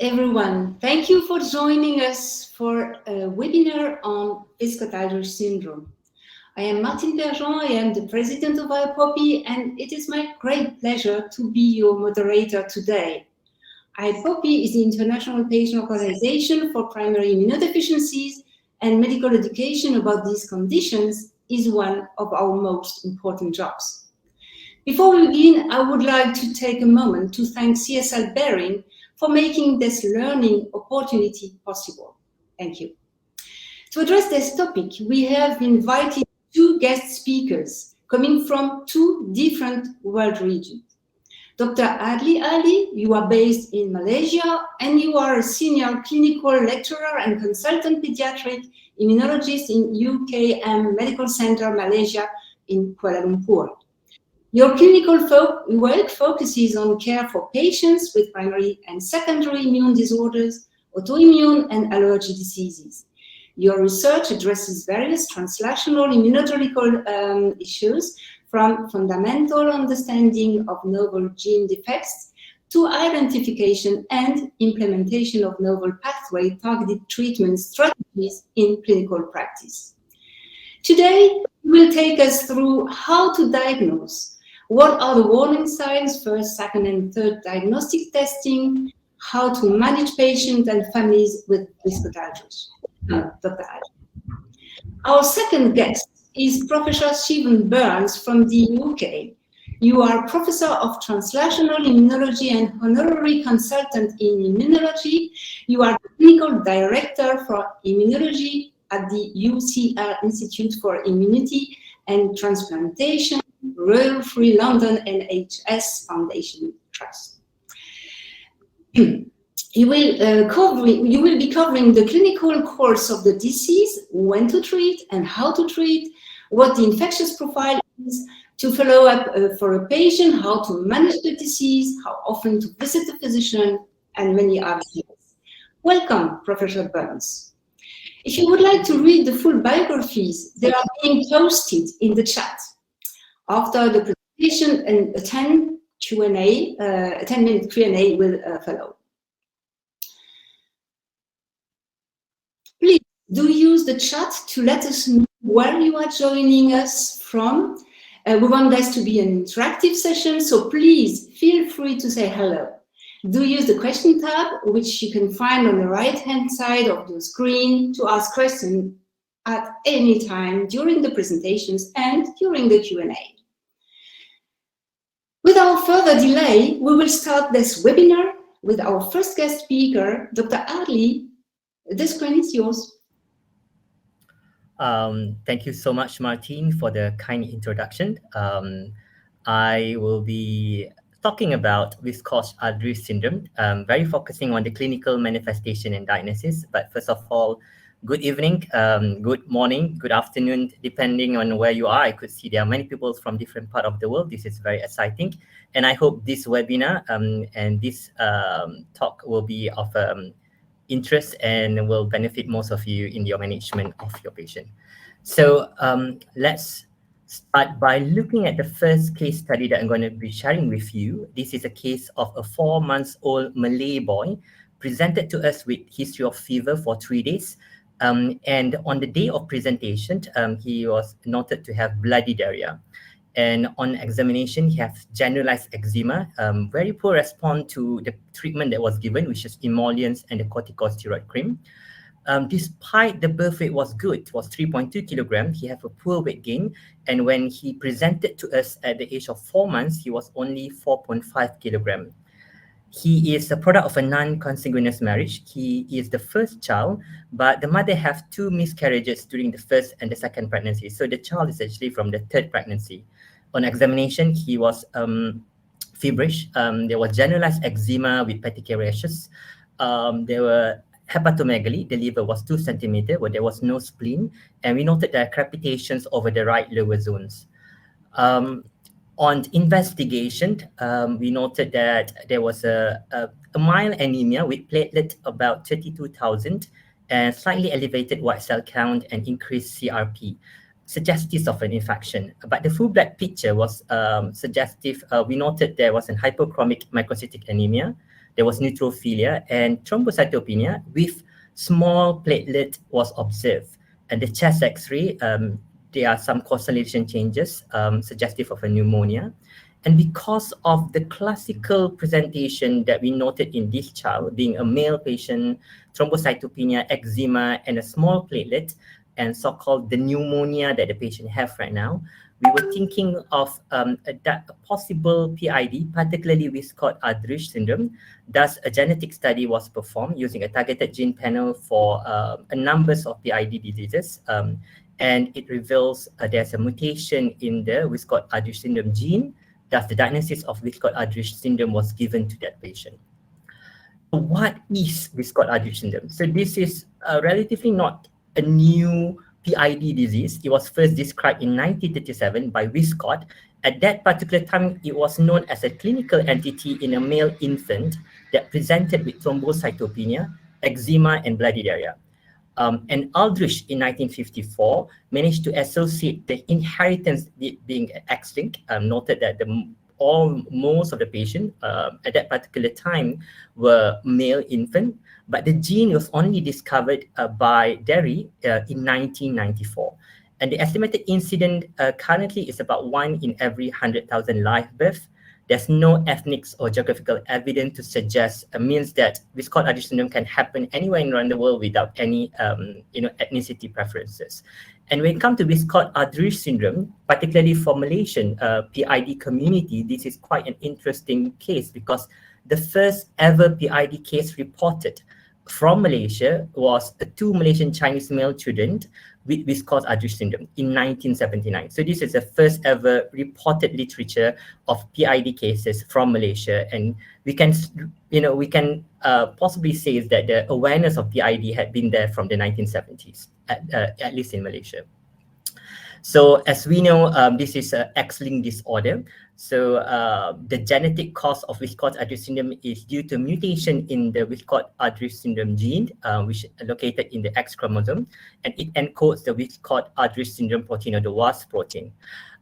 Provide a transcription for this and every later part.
everyone. Thank you for joining us for a webinar on Wiskott-Aldrich syndrome. I am Martine Bergeon, I am the president of IPOPI, and it is my great pleasure to be your moderator today. IPOPI is the International Patient Organization for Primary Immunodeficiencies, and medical education about these conditions is one of our most important jobs. Before we begin, I would like to take a moment to thank CSL Behring for making this learning opportunity possible. Thank you. To address this topic, we have invited two guest speakers coming from two different world regions. Dr. Adli Ali, you are based in Malaysia and you are a senior clinical lecturer and consultant pediatric immunologist in UKM Medical Center, Malaysia in Kuala Lumpur. Your clinical work focuses on care for patients with primary and secondary immune disorders, autoimmune and allergy diseases. Your research addresses various translational immunological issues, from fundamental understanding of novel gene defects to identification and implementation of novel pathway-targeted treatment strategies in clinical practice. Today, you will take us through how to diagnose. What are the warning signs, first, second, and third diagnostic testing? How to manage patients and families with Wiskott-Aldrich. Dr. Aldrich. Our second guest is Professor Stephen Burns from the UK. You are Professor of Translational Immunology and Honorary Consultant in Immunology. You are the Clinical Director for Immunology at the UCL Institute for Immunity and Transplantation, Royal Free London NHS Foundation Trust. You will be covering the clinical course of the disease, when to treat and how to treat, what the infectious profile is, to follow up for a patient, how to manage the disease, how often to visit the physician, and many other things. Welcome, Professor Burns. If you would like to read the full biographies, they are being posted in the chat. After the presentation, a 10-minute Q&A will follow. Please do use the chat to let us know where you are joining us from. We want this to be an interactive session, so please feel free to say hello. Do use the question tab, which you can find on the right-hand side of the screen, to ask questions at any time during the presentations and during the Q&A. Without further delay, we will start this webinar with our first guest speaker, Dr. Adli. The screen is yours. Thank you so much, Martine, for the kind introduction. I will be talking about Wiskott-Aldrich syndrome, very focusing on the clinical manifestation and diagnosis. But first of all, good evening, good morning, good afternoon, depending on where you are. I could see there are many people from different parts of the world. This is very exciting. And I hope this webinar and this talk will be of interest and will benefit most of you in your management of your patient. So let's start by looking at the first case study that I'm going to be sharing with you. This is a case of a 4-month-old Malay boy presented to us with history of fever for 3 days. And on the day of presentation, he was noted to have bloody diarrhea. And on examination, he has generalized eczema, very poor response to the treatment that was given, which is emollients and the corticosteroid cream. Despite the birth weight was good, it was 3.2 kilograms, he had a poor weight gain. And when he presented to us at the age of 4 months, he was only 4.5 kilograms. He is a product of a non-consanguineous marriage. He is the first child, but the mother have 2 miscarriages during the first and the second pregnancy. So the child is actually from the third pregnancy. On examination, he was feverish. There was generalized eczema with petechial rashes. There were hepatomegaly. The liver was 2 centimeters, but there was no spleen. And we noted there are crepitations over the right lower zones. On investigation, we noted that there was a mild anemia with platelet about 32,000 and slightly elevated white cell count and increased CRP, suggestive of an infection. But the full blood picture was suggestive. We noted there was a hypochromic microcytic anemia. there was neutrophilia, and thrombocytopenia with small platelet was observed. And the chest X-ray, there are some constellation changes suggestive of a pneumonia. And because of the classical presentation that we noted in this child, being a male patient, thrombocytopenia, eczema, and a small platelet, and so-called the pneumonia that the patient have right now, we were thinking of a possible PID, particularly Wiskott-Aldrich syndrome. Thus, a genetic study was performed using a targeted gene panel for a numbers of PID diseases. And it reveals there's a mutation in the Wiskott-Aldrich syndrome gene. Thus, the diagnosis of Wiskott-Aldrich syndrome was given to that patient. So what is Wiskott-Aldrich syndrome? So this is relatively not a new PID disease. It was first described in 1937 by Wiskott. At that particular time, it was known as a clinical entity in a male infant that presented with thrombocytopenia, eczema, and bloody diarrhea. And Aldrich in 1954 managed to associate the inheritance being X-linked, noted that most of the patients at that particular time were male infant, but the gene was only discovered by Derry in 1994. And the estimated incidence currently is about 1 in every 100,000 live births. There's no ethnic or geographical evidence to suggest means that Wiskott-Aldrich syndrome can happen anywhere around the world without any ethnicity preferences. And when it comes to Wiskott-Aldrich syndrome, particularly for Malaysian PID community, this is quite an interesting case because the first ever PID case reported from Malaysia was 2 Malaysian Chinese male children with Wiskott-Aldrich syndrome in 1979. So this is the first ever reported literature of PID cases from Malaysia, and we can possibly say that the awareness of PID had been there from the 1970s, at least in Malaysia. So as we know, this is an X-linked disorder. So the genetic cause of Wiskott-Aldrich syndrome is due to mutation in the Wiskott-Aldrich syndrome gene, which is located in the X chromosome, and it encodes the Wiskott-Aldrich syndrome protein, or the WASP protein.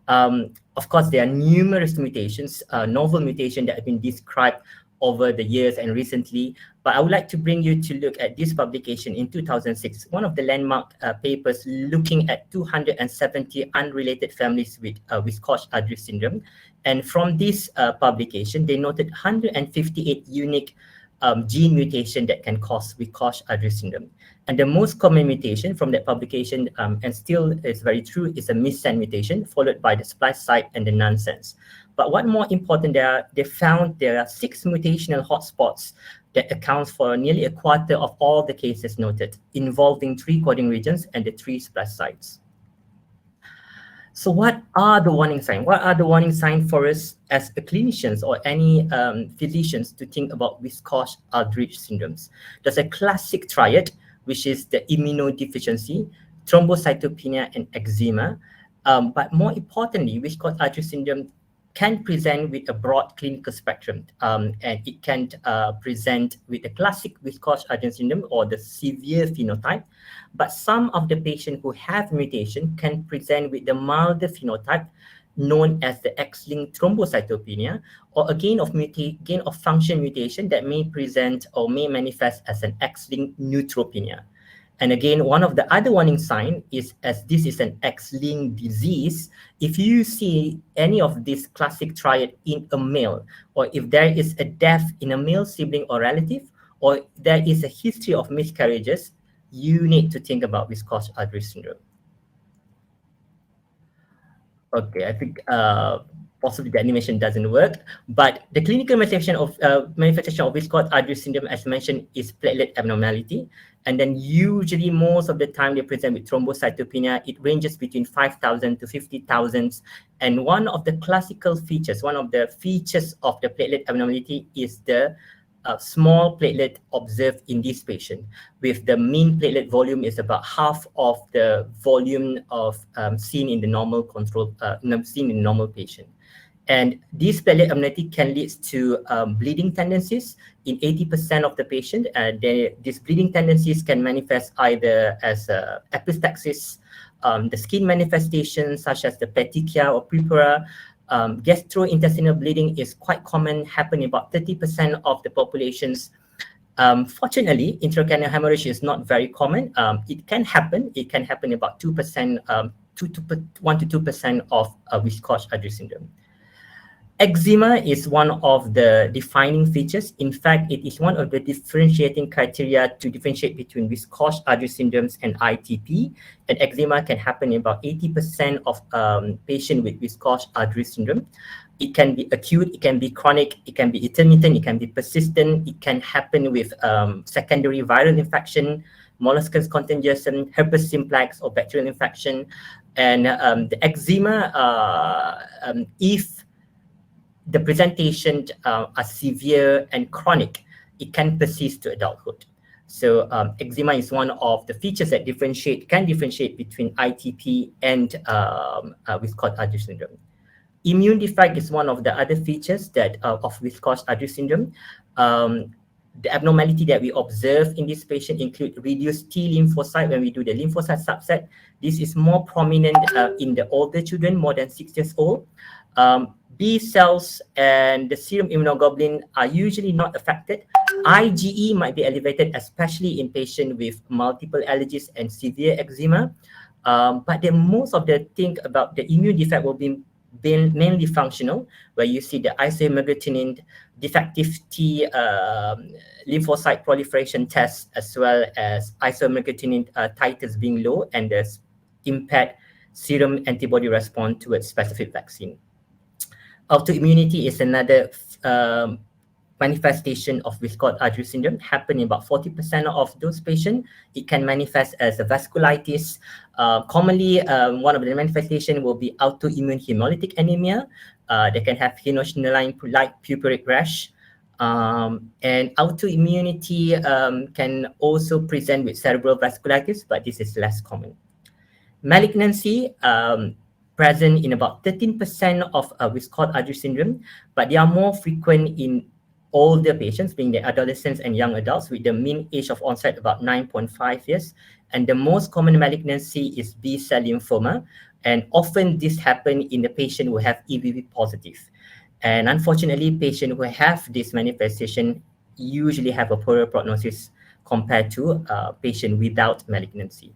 Of course, there are numerous mutations, novel mutations that have been described over the years and recently, but I would like to bring you to look at this publication in 2006, one of the landmark papers looking at 270 unrelated families with Wiskott-Aldrich syndrome. And from this publication, they noted 158 unique gene mutation that can cause Wiskott-Aldrich syndrome. And the most common mutation from that publication, and still is very true, is a missense mutation, followed by the splice site and the nonsense. But what more important, they found there are 6 mutational hotspots that accounts for nearly a quarter of all the cases noted, involving 3 coding regions and the 3 splice sites. So what are the warning signs? What are the warning signs for us as clinicians or any physicians to think about Wiskott-Aldrich syndromes? There's a classic triad, which is the immunodeficiency, thrombocytopenia, and eczema. But more importantly, Wiskott-Aldrich syndrome can present with a broad clinical spectrum, and it can present with the classic Wiskott-Aldrich syndrome or the severe phenotype. But some of the patients who have mutation can present with the milder phenotype known as the X-linked thrombocytopenia, or a gain of function mutation that may present or may manifest as an X-linked neutropenia. And again, one of the other warning signs is, as this is an X-linked disease, if you see any of this classic triad in a male, or if there is a death in a male sibling or relative, or there is a history of miscarriages, you need to think about Wiskott-Aldrich syndrome. Okay, I think possibly the animation doesn't work, but the clinical manifestation of Wiskott-Aldrich syndrome, as mentioned, is platelet abnormality. And then usually most of the time they present with thrombocytopenia. It ranges between 5,000 to 50,000. And one of the classical features, one of the features of the platelet abnormality is the small platelet observed in this patient, with the mean platelet volume is about half of the volume of seen in the normal control, seen in the normal patient. And this platelet abnormality can lead to bleeding tendencies in 80% of the patient. These bleeding tendencies can manifest either as epistaxis, the skin manifestations such as the petechia or purpura, gastrointestinal bleeding is quite common, happening about 30% of the populations. Fortunately, intracranial hemorrhage is not very common. It can happen about 2%, 1 to 2% of Wiskott-Aldrich syndrome. Eczema is one of the defining features. In fact, it is one of the differentiating criteria to differentiate between Wiskott-Aldrich syndromes and ITP. And eczema can happen in about 80% of patients with Wiskott-Aldrich syndrome. It can be acute, it can be chronic, it can be intermittent, it can be persistent. It can happen with secondary viral infection, molluscus contagiosum, herpes simplex, or bacterial infection. And the eczema, if the presentation are severe and chronic, it can persist to adulthood. So eczema is one of the features that can differentiate between ITP and Wiskott-Aldrich syndrome. Immune defect is one of the other features that of Wiskott-Aldrich syndrome. The abnormality that we observe in this patient include reduced T lymphocyte when we do the lymphocyte subset. This is more prominent in the older children, more than 6 years old. B cells and the serum immunoglobulin are usually not affected. IgE might be elevated, especially in patients with multiple allergies and severe eczema. But most of the thing about the immune defect will be mainly functional, where you see the isohemagglutinin, defective T lymphocyte proliferation test, as well as isohemagglutinin titers being low, and there's impaired serum antibody response towards specific vaccine. Autoimmunity is another manifestation of Wiskott-Aldrich syndrome, happening in about 40% of those patients. It can manifest as a vasculitis. Commonly, one of the manifestations will be autoimmune hemolytic anemia. They can have henoch-like purpuric rash. And autoimmunity can also present with cerebral vasculitis, but this is less common. Malignancy, present in about 13% of Wiskott-Aldrich syndrome, but they are more frequent in older patients, being the adolescents and young adults, with the mean age of onset about 9.5 years. And the most common malignancy is B-cell lymphoma, and often this happens in the patient who have EBV positive. And unfortunately, patients who have this manifestation usually have a poorer prognosis compared to patients without malignancy.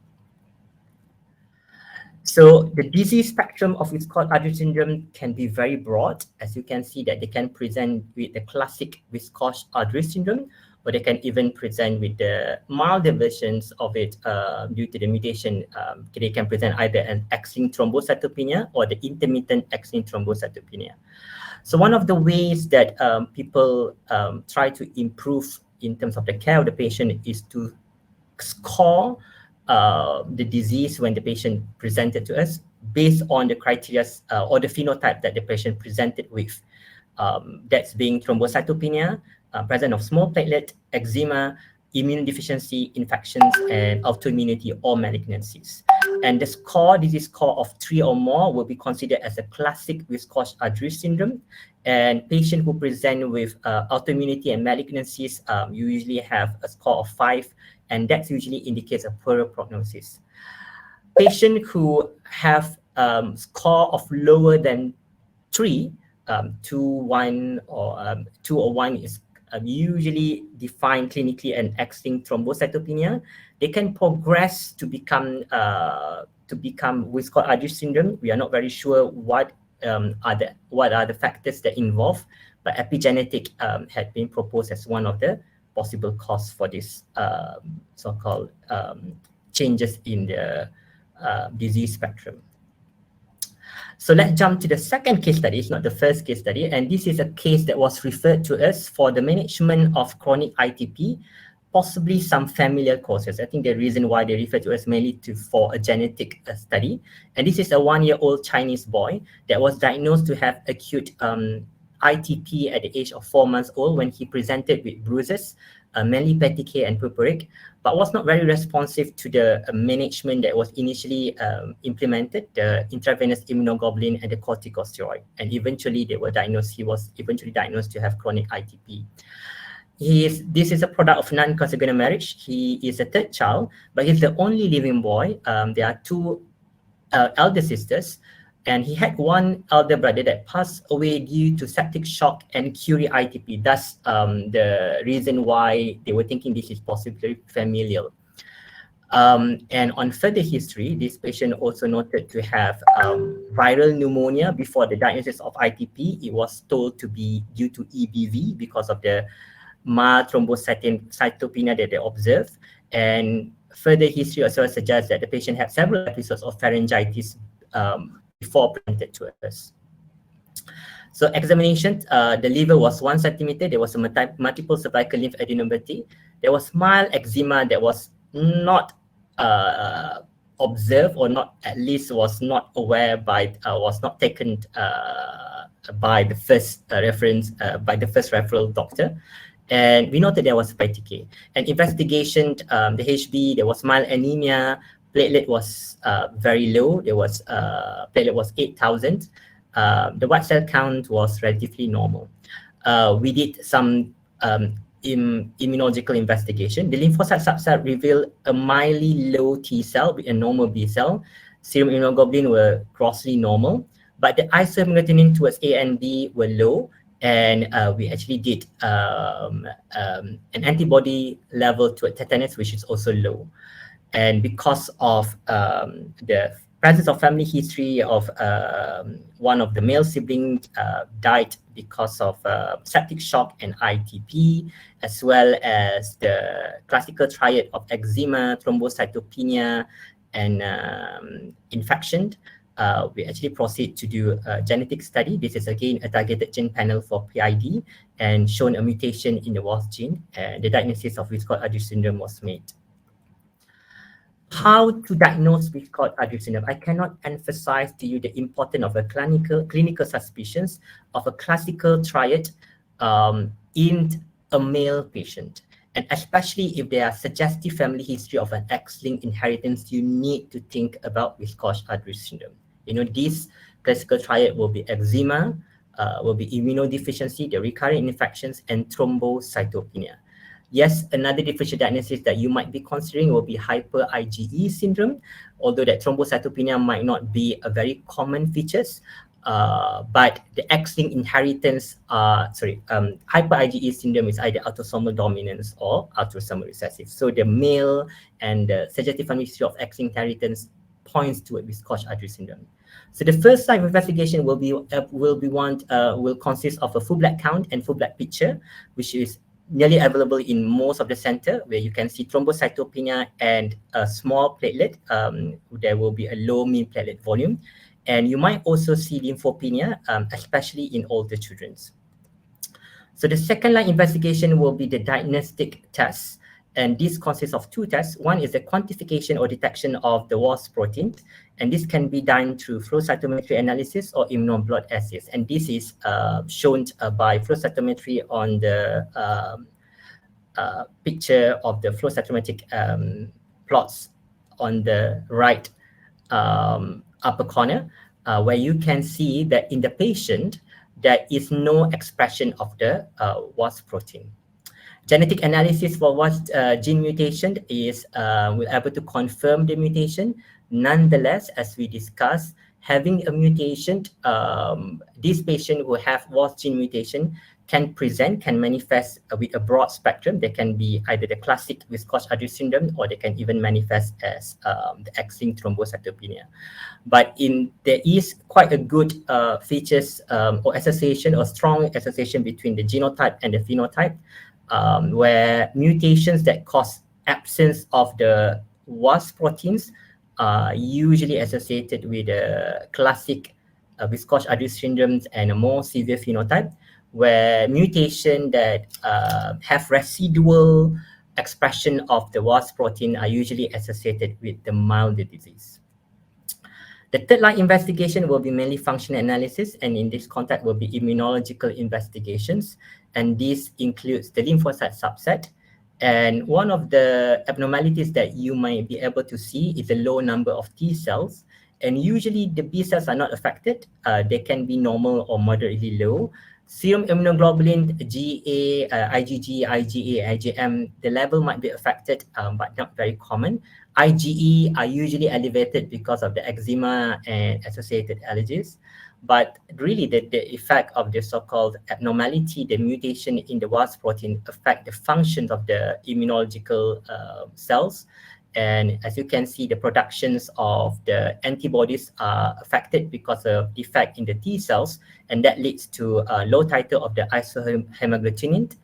So the disease spectrum of Wiskott-Aldrich syndrome can be very broad. As you can see, that they can present with the classic Wiskott-Aldrich syndrome, or they can even present with the milder versions of it due to the mutation. They can present either an X-linked thrombocytopenia or the intermittent X-linked thrombocytopenia. So one of the ways that people try to improve in terms of the care of the patient is to score the disease when the patient presented to us based on the criteria or the phenotype that the patient presented with. That's being thrombocytopenia, presence of small platelet, eczema, immune deficiency, infections, and autoimmunity or malignancies. And the score, disease score of 3 or more, will be considered as a classic Wiskott-Aldrich syndrome. And patients who present with autoimmunity and malignancies usually have a score of 5, and that usually indicates a poorer prognosis. Patients who have score of lower than 3, 2, 1, or 2 or 1 is usually defined clinically an X-linked thrombocytopenia. They can progress to become Wiskott-Aldrich syndrome. We are not very sure what are the factors that involve, but epigenetic had been proposed as one of the possible cause for this so-called changes in the disease spectrum. So let's jump to the second case study. It's not the first case study, and this is a case that was referred to us for the management of chronic ITP, possibly some familial causes. I think the reason why they refer to us mainly for a genetic study. And this is a 1-year-old Chinese boy that was diagnosed to have acute ITP at the age of 4 months old when he presented with bruises, mainly petechiae and purpuric, but was not very responsive to the management that was initially implemented, the intravenous immunoglobulin and the corticosteroid. And eventually he was eventually diagnosed to have chronic ITP. This is a product of non-consanguineal marriage. He is a third child, but he's the only living boy. There are 2 elder sisters. And he had one elder brother that passed away due to septic shock and Curie ITP. That's the reason why they were thinking this is possibly familial. And on further history, this patient also noted to have viral pneumonia before the diagnosis of ITP. It was told to be due to EBV because of the mild thrombocytopenia that they observed. And further history also suggests that the patient had several episodes of pharyngitis before presented to us. So examination, the liver was 1 centimeter. There was a multiple cervical lymph adenopathy. There was mild eczema that was not observed, or not, at least was not aware by, was not taken by the first reference, by the first referral doctor. And we noted there was peritike. And investigation, the HB, there was mild anemia, platelet was very low. There was platelet was 8,000. The white cell count was relatively normal. We did some immunological investigation. The lymphocyte subset revealed a mildly low T cell with a normal B cell. Serum immunoglobulin were grossly normal, but the isohemoglobin towards A and B were low. And we actually did an antibody level to tetanus, which is also low. And because of the presence of family history of one of the male siblings died because of septic shock and ITP, as well as the classical triad of eczema, thrombocytopenia, and infection, we actually proceed to do a genetic study. This is again a targeted gene panel for PID and shown a mutation in the WASP gene, and the diagnosis of Wiskott-Aldrich syndrome was made. How to diagnose Wiskott-Aldrich syndrome? I cannot emphasize to you the importance of a clinical suspicions of a classical triad in a male patient. And especially if there are suggestive family history of an X-linked inheritance, you need to think about Wiskott-Aldrich syndrome. You know, this classical triad will be eczema, will be immunodeficiency, the recurrent infections, and thrombocytopenia. Yes, another differential diagnosis that you might be considering will be hyper IgE syndrome, although that thrombocytopenia might not be a very common features. But the X-linked inheritance, hyper IgE syndrome is either autosomal dominance or autosomal recessive. So the male and the suggestive family history of X-linked inheritance points to Wiskott-Aldrich syndrome. So the first type of investigation will consist of a full blood count and full blood picture, which is nearly available in most of the center, where you can see thrombocytopenia and a small platelet. There will be a low mean platelet volume. And you might also see lymphopenia, especially in older children. So the second line investigation will be the diagnostic tests. And this consists of two tests. One is the quantification or detection of the WASP protein. And this can be done through flow cytometry analysis or immunoblood assays. And this is shown by flow cytometry on the picture of the flow cytometric plots on the right upper corner, where you can see that in the patient, there is no expression of the WASP protein. Genetic analysis for WASP gene mutation is will able to confirm the mutation. Nonetheless, as we discussed, having a mutation, this patient who have WASP gene mutation can manifest with a broad spectrum. They can be either the classic Wiskott-Aldrich syndrome, or they can even manifest as the X-linked thrombocytopenia. But there is quite a good features or association, or strong association between the genotype and the phenotype, where mutations that cause absence of the WASP proteins are usually associated with a classic Wiskott-Aldrich syndromes and a more severe phenotype, where mutation that have residual expression of the WASP protein are usually associated with the milder disease. The third line investigation will be mainly functional analysis, and in this context will be immunological investigations, and this includes the lymphocyte subset. And one of the abnormalities that you might be able to see is the low number of T cells, and usually the B cells are not affected. They can be normal or moderately low. Serum immunoglobulin, GA, IgG, IgA, IgM, the level might be affected, but not very common. IgE are usually elevated because of the eczema and associated allergies. But really, the effect of the so-called abnormality, the mutation in the WASP protein, affect the functions of the immunological cells. And as you can see, the productions of the antibodies are affected because of defect in the T cells, and that leads to a low titer of the isohemagglutinin,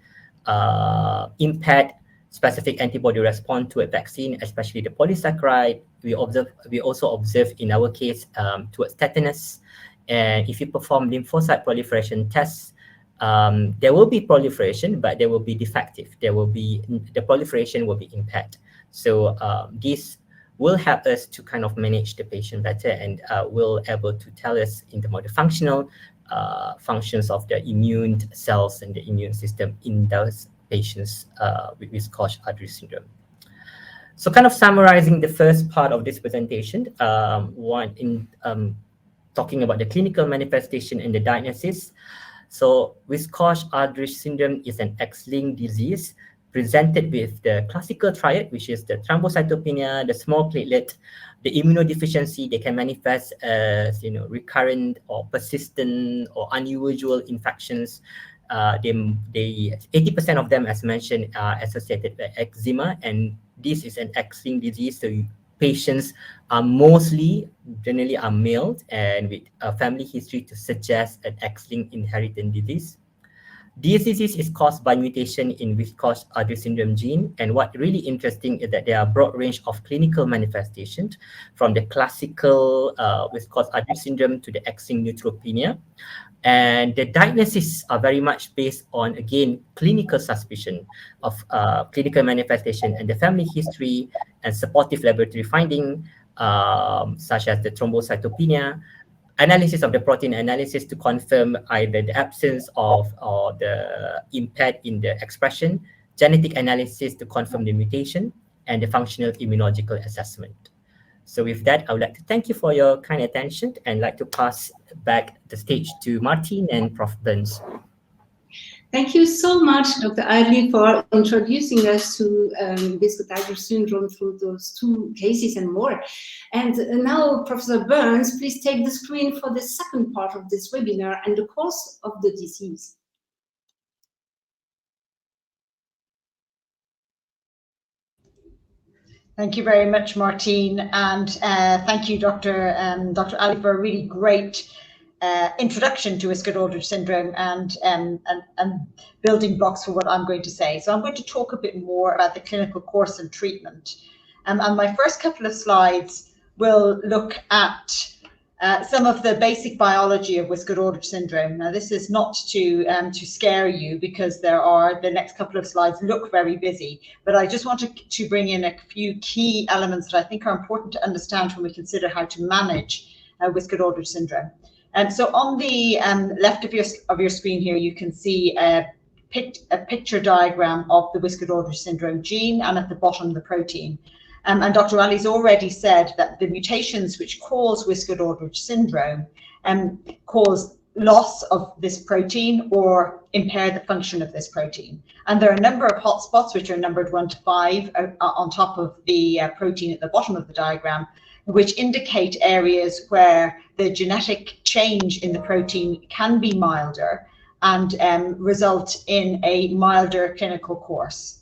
impaired specific antibody response to a vaccine, especially the polysaccharide. We also observe in our case towards tetanus. And if you perform lymphocyte proliferation tests, there will be proliferation, but they will be defective. The proliferation will be impaired. So this will help us to kind of manage the patient better, and will able to tell us in terms of the functional functions of the immune cells and the immune system in those patients with Wiskott-Aldrich syndrome. So kind of summarizing the first part of this presentation, talking about the clinical manifestation and the diagnosis. So Wiskott-Aldrich syndrome is an X-linked disease presented with the classical triad, which is the thrombocytopenia, the small platelet, the immunodeficiency. They can manifest as recurrent or persistent or unusual infections. 80% of them, as mentioned, are associated with eczema, and this is an X-linked disease. So patients are generally are male and with a family history to suggest an X-linked inherited disease. This disease is caused by mutation in Wiskott-Aldrich syndrome gene, and what really interesting is that there are a broad range of clinical manifestations, from the classical Wiskott-Aldrich syndrome to the X-linked neutropenia. And the diagnoses are very much based on, again, clinical suspicion of clinical manifestation and the family history and supportive laboratory finding, such as the thrombocytopenia, analysis of the protein analysis to confirm either the absence of or the impaired in the expression, genetic analysis to confirm the mutation, and the functional immunological assessment. So with that, I would like to thank you for your kind attention and like to pass back the stage to Martin and Prof. Burns. Thank you so much, Dr. Aldrich, for introducing us to Wiskott-Aldrich syndrome through those two cases and more. And now, Professor Burns, please take the screen for the second part of this webinar and the course of the disease. Thank you very much, Martine, and thank you, Dr. Aldrich, for a really great introduction to Wiskott-Aldrich syndrome and building blocks for what I'm going to say. So I'm going to talk a bit more about the clinical course and treatment. And my first couple of slides will look at some of the basic biology of Wiskott-Aldrich syndrome. Now, this is not to scare you, because the next couple of slides look very busy, but I just wanted to bring in a few key elements that I think are important to understand when we consider how to manage Wiskott-Aldrich syndrome. And so on the left of your screen here, you can see a picture diagram of the Wiskott-Aldrich syndrome gene, and at the bottom the protein. And Dr. Ali's already said that the mutations which cause Wiskott-Aldrich syndrome cause loss of this protein or impair the function of this protein. And there are a number of hotspots, which are numbered 1 to 5 on top of the protein at the bottom of the diagram, which indicate areas where the genetic change in the protein can be milder and result in a milder clinical course.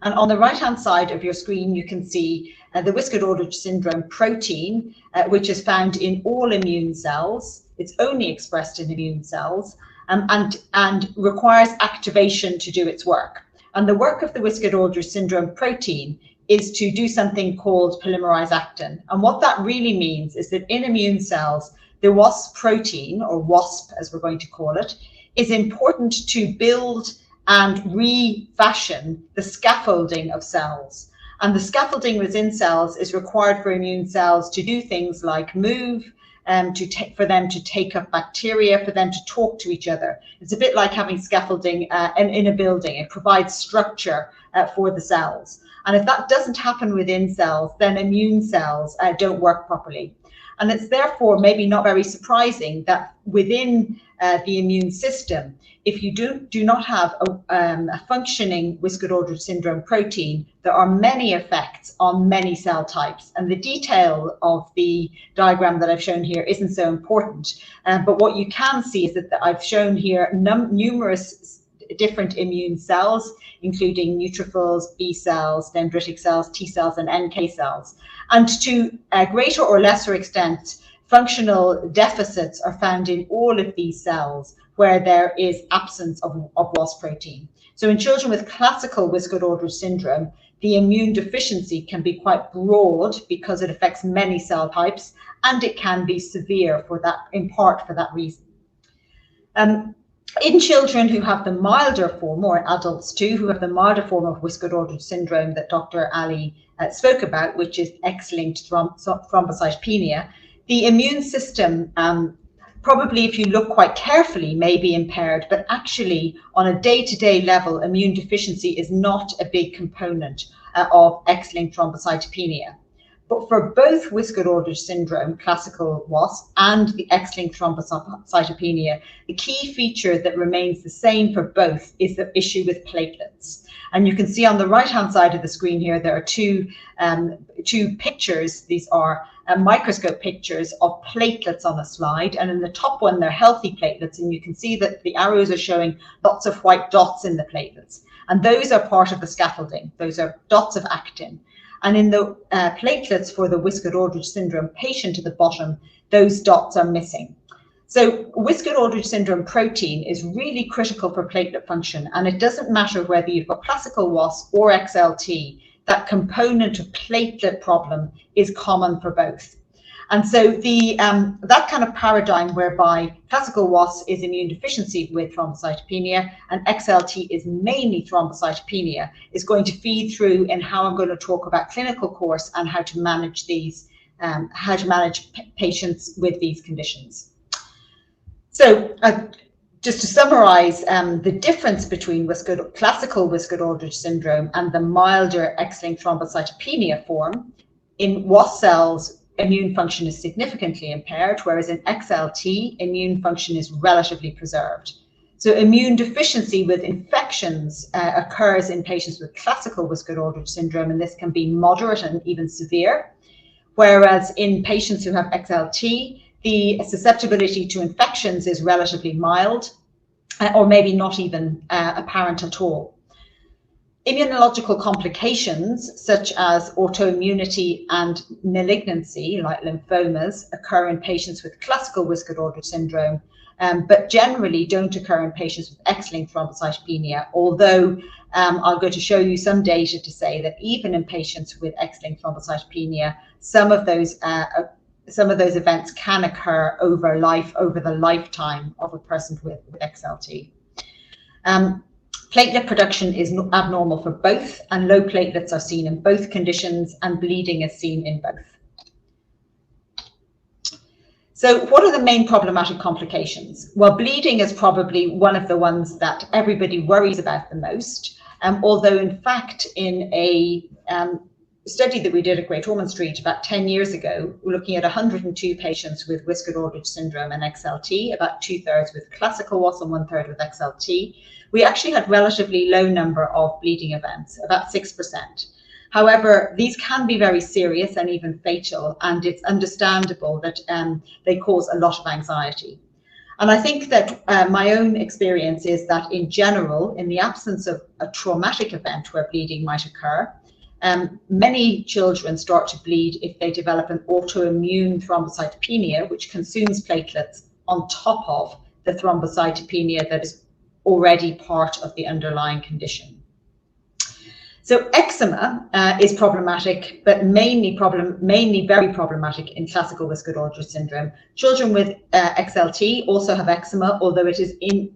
And on the right-hand side of your screen, you can see the Wiskott-Aldrich syndrome protein, which is found in all immune cells. It's only expressed in immune cells and requires activation to do its work. And the work of the Wiskott-Aldrich syndrome protein is to do something called polymerize actin. And what that really means is that in immune cells, the WASP protein, or WASP as we're going to call it, is important to build and refashion the scaffolding of cells. And the scaffolding within cells is required for immune cells to do things like move, for them to take up bacteria, for them to talk to each other. It's a bit like having scaffolding in a building. It provides structure for the cells. And if that doesn't happen within cells, then immune cells don't work properly. And it's therefore maybe not very surprising that within the immune system, if you do not have a functioning Wiskott-Aldrich syndrome protein, there are many effects on many cell types. And the detail of the diagram that I've shown here isn't so important. But what you can see is that I've shown here numerous different immune cells, including neutrophils, B cells, dendritic cells, T cells, and NK cells. And to a greater or lesser extent, functional deficits are found in all of these cells where there is absence of WASP protein. So in children with classical Wiskott-Aldrich syndrome, the immune deficiency can be quite broad because it affects many cell types, and it can be severe in part for that reason. In children who have the milder form, or adults too, who have the milder form of Wiskott-Aldrich syndrome that Dr. Ali spoke about, which is X-linked thrombocytopenia, the immune system, probably if you look quite carefully, may be impaired, but actually on a day-to-day level, immune deficiency is not a big component of X-linked thrombocytopenia. But for both Wiskott-Aldrich syndrome, classical WASP, and the X-linked thrombocytopenia, the key feature that remains the same for both is the issue with platelets. And you can see on the right-hand side of the screen here, there are two pictures. These are microscope pictures of platelets on a slide. And in the top one, they're healthy platelets. And you can see that the arrows are showing lots of white dots in the platelets. And those are part of the scaffolding. Those are dots of actin. And in the platelets for the Wiskott-Aldrich syndrome patient at the bottom, those dots are missing. So Wiskott-Aldrich syndrome protein is really critical for platelet function. And it doesn't matter whether you've got classical WASP or XLT, that component of platelet problem is common for both. And so that kind of paradigm whereby classical WASP is immune deficiency with thrombocytopenia and XLT is mainly thrombocytopenia is going to feed through in how I'm going to talk about clinical course and how to manage these, patients with these conditions. So just to summarize, the difference between classical Wiskott-Aldrich syndrome and the milder X-linked thrombocytopenia form, in WASP cells, immune function is significantly impaired, whereas in XLT, immune function is relatively preserved. So immune deficiency with infections occurs in patients with classical Wiskott-Aldrich syndrome, and this can be moderate and even severe. Whereas in patients who have XLT, the susceptibility to infections is relatively mild, or maybe not even apparent at all. Immunological complications such as autoimmunity and malignancy, like lymphomas, occur in patients with classical Wiskott-Aldrich syndrome, but generally don't occur in patients with X-linked thrombocytopenia, although I'm going to show you some data to say that even in patients with X-linked thrombocytopenia, some of those events can occur over the lifetime of a person with XLT. Platelet production is abnormal for both, and low platelets are seen in both conditions, and bleeding is seen in both. So what are the main problematic complications? Well, bleeding is probably one of the ones that everybody worries about the most, although in fact in a study that we did at Great Ormond Street about 10 years ago, looking at 102 patients with Wiskott-Aldrich syndrome and XLT, about 2/3 with classical WASP and 1/3 with XLT, we actually had relatively low number of bleeding events, about 6%. However, these can be very serious and even fatal, and it's understandable that they cause a lot of anxiety. And I think that my own experience is that in general, in the absence of a traumatic event where bleeding might occur, many children start to bleed if they develop an autoimmune thrombocytopenia, which consumes platelets on top of the thrombocytopenia that is already part of the underlying condition. So eczema is problematic, but mainly very problematic in classical Wiskott-Aldrich syndrome. Children with XLT also have eczema, although it is in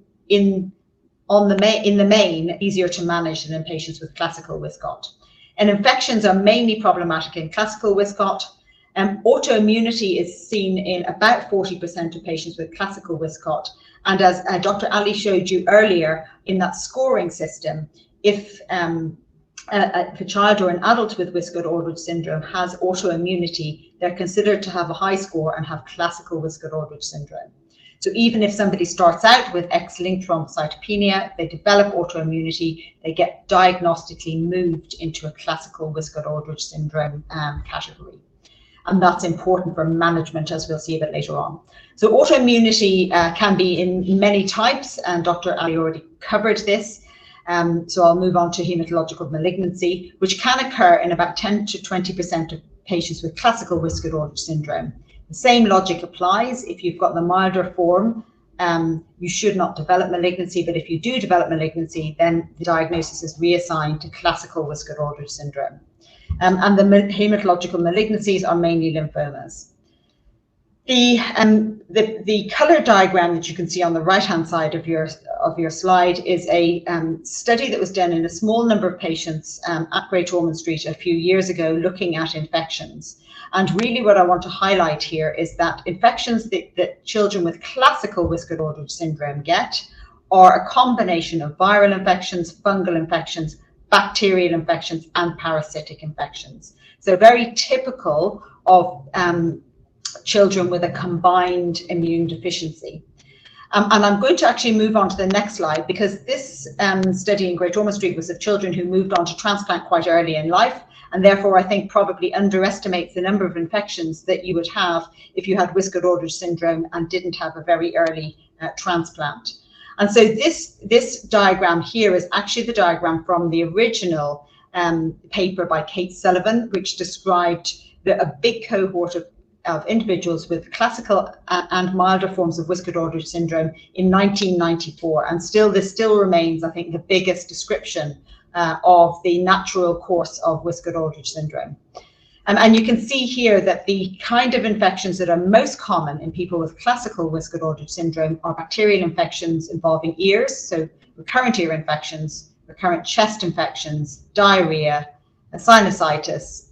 the main easier to manage than in patients with classical Wiskott. And infections are mainly problematic in classical Wiskott. Autoimmunity is seen in about 40% of patients with classical Wiskott. And as Dr. Ali showed you earlier, in that scoring system, if a child or an adult with Wiskott-Aldrich syndrome has autoimmunity, they're considered to have a high score and have classical Wiskott-Aldrich syndrome. So even if somebody starts out with X-linked thrombocytopenia, they develop autoimmunity, they get diagnostically moved into a classical Wiskott-Aldrich syndrome category. And that's important for management, as we'll see a bit later on. So autoimmunity can be in many types, and Dr. Ali already covered this. So I'll move on to hematological malignancy, which can occur in about 10 to 20% of patients with classical Wiskott-Aldrich syndrome. The same logic applies. If you've got the milder form, you should not develop malignancy, but if you do develop malignancy, then the diagnosis is reassigned to classical Wiskott-Aldrich syndrome. And the hematological malignancies are mainly lymphomas. The color diagram that you can see on the right-hand side of your slide is a study that was done in a small number of patients at Great Ormond Street a few years ago, looking at infections. And really what I want to highlight here is that infections that children with classical Wiskott-Aldrich syndrome get are a combination of viral infections, fungal infections, bacterial infections, and parasitic infections. So very typical of children with a combined immune deficiency. And I'm going to actually move on to the next slide, because this study in Great Ormond Street was of children who moved on to transplant quite early in life, and therefore I think probably underestimates the number of infections that you would have if you had Wiskott-Aldrich syndrome and didn't have a very early transplant. And so this diagram here is actually the diagram from the original paper by Kate Sullivan, which described a big cohort of individuals with classical and milder forms of Wiskott-Aldrich syndrome in 1994. And this still remains, I think, the biggest description of the natural course of Wiskott-Aldrich syndrome. And you can see here that the kind of infections that are most common in people with classical Wiskott-Aldrich syndrome are bacterial infections involving ears, so recurrent ear infections, recurrent chest infections, diarrhea, sinusitis,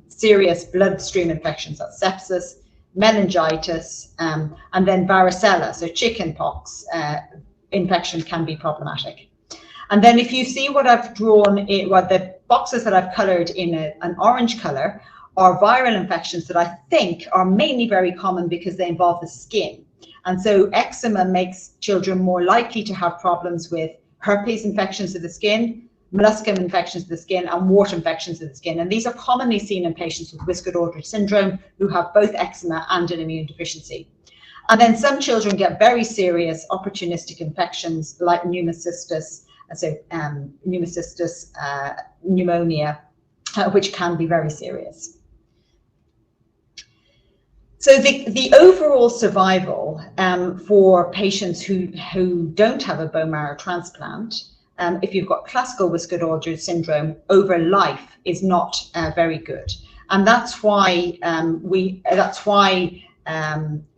serious bloodstream infections, that's sepsis, meningitis, and then varicella, so chickenpox infection can be problematic. And then if you see what I've drawn, the boxes that I've colored in an orange color are viral infections that I think are mainly very common because they involve the skin. And so eczema makes children more likely to have problems with herpes infections of the skin, molluscum infections of the skin, and wart infections of the skin. And these are commonly seen in patients with Wiskott-Aldrich syndrome who have both eczema and an immune deficiency. And then some children get very serious opportunistic infections like pneumocystis, pneumonia, which can be very serious. So the overall survival for patients who don't have a bone marrow transplant, if you've got classical Wiskott-Aldrich syndrome, over life is not very good, and that's why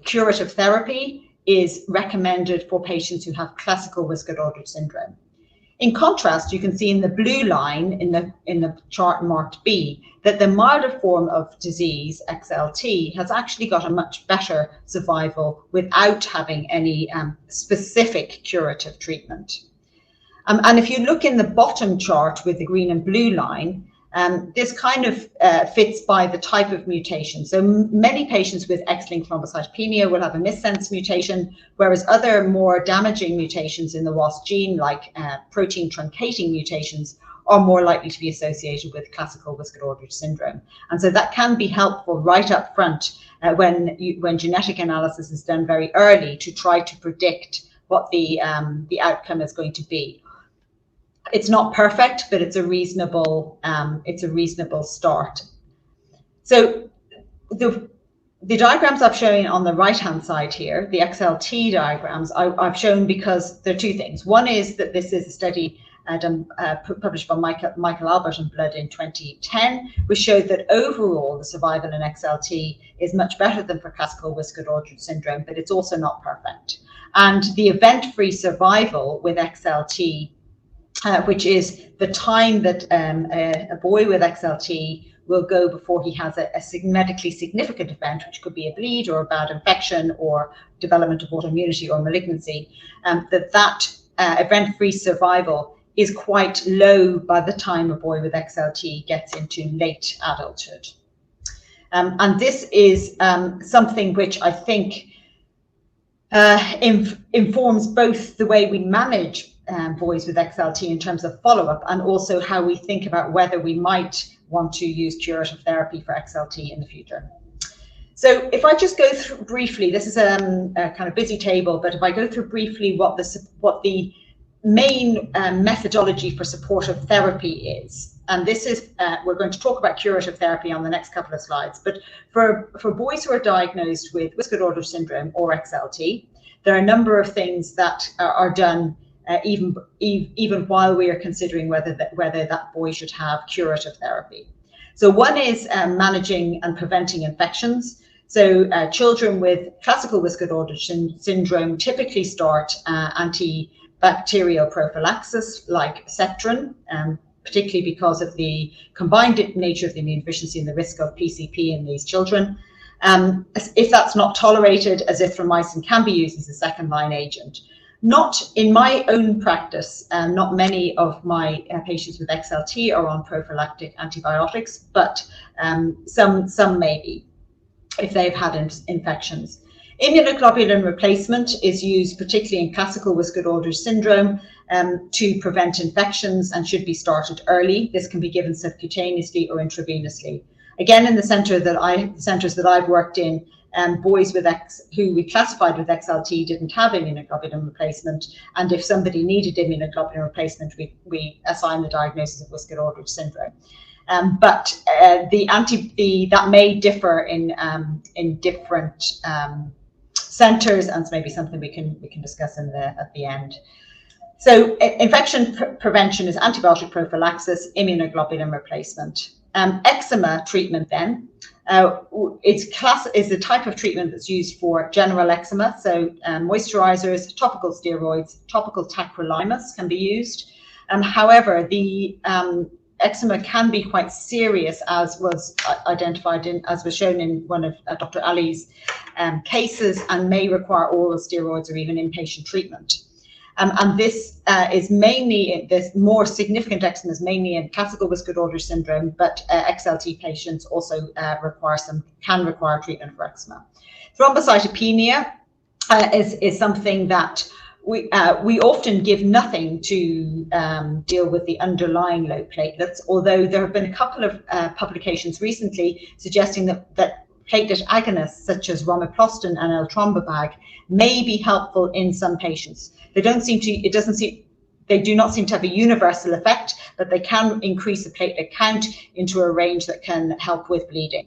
curative therapy is recommended for patients who have classical Wiskott-Aldrich syndrome. In contrast, you can see in the blue line in the chart marked B that the milder form of disease, XLT, has actually got a much better survival without having any specific curative treatment. And if you look in the bottom chart with the green and blue line, this kind of fits by the type of mutation. So many patients with X-linked thrombocytopenia will have a missense mutation, whereas other more damaging mutations in the WASP gene, like protein truncating mutations, are more likely to be associated with classical Wiskott-Aldrich syndrome. And so that can be helpful right up front when genetic analysis is done very early to try to predict what the outcome is going to be. It's not perfect, but it's a reasonable start. So the diagrams I've shown on the right-hand side here, the XLT diagrams, I've shown because there are two things. One is that this is a study published by Michael Albert and Blood in 2010, which showed that overall the survival in XLT is much better than for classical Wiskott-Aldrich syndrome, but it's also not perfect. And the event-free survival with XLT, which is the time that a boy with XLT will go before he has a medically significant event, which could be a bleed or a bad infection or development of autoimmunity or malignancy, that event-free survival is quite low by the time a boy with XLT gets into late adulthood. And this is something which I think informs both the way we manage boys with XLT in terms of follow-up, and also how we think about whether we might want to use curative therapy for XLT in the future. So if I just go through briefly, this is a kind of busy table, but if I go through briefly what the main methodology for supportive therapy is, and this is, we're going to talk about curative therapy on the next couple of slides, but for boys who are diagnosed with Wiskott-Aldrich syndrome or XLT, there are a number of things that are done even while we are considering whether that boy should have curative therapy. So one is managing and preventing infections. So children with classical Wiskott-Aldrich syndrome typically start antibacterial prophylaxis like Cetrin, particularly because of the combined nature of the immune deficiency and the risk of PCP in these children. If that's not tolerated, azithromycin can be used as a second-line agent. Not in my own practice, not many of my patients with XLT are on prophylactic antibiotics, but some may be if they've had infections. Immunoglobulin replacement is used particularly in classical Wiskott-Aldrich syndrome to prevent infections and should be started early. This can be given subcutaneously or intravenously. Again, in the centers that I've worked in, boys with who we classified with XLT didn't have immunoglobulin replacement, and if somebody needed immunoglobulin replacement, we assigned the diagnosis of Wiskott-Aldrich syndrome. But that may differ in different centers, and it's maybe something we can discuss at the end. So infection prevention is antibiotic prophylaxis, immunoglobulin replacement. Eczema treatment then is the type of treatment that's used for general eczema. So moisturizers, topical steroids, topical tacrolimus can be used. However, the eczema can be quite serious, as was identified as was shown in one of Dr. Ali's cases, and may require oral steroids or even inpatient treatment. And this is mainly, this more significant eczema is mainly in classical Wiskott-Aldrich syndrome, but XLT patients also can require treatment for eczema. Thrombocytopenia is something that we often give nothing to deal with the underlying low platelets, although there have been a couple of publications recently suggesting that platelet agonists such as romiplostin and eltrombopag may be helpful in some patients. They do not seem to have a universal effect, but they can increase the platelet count into a range that can help with bleeding,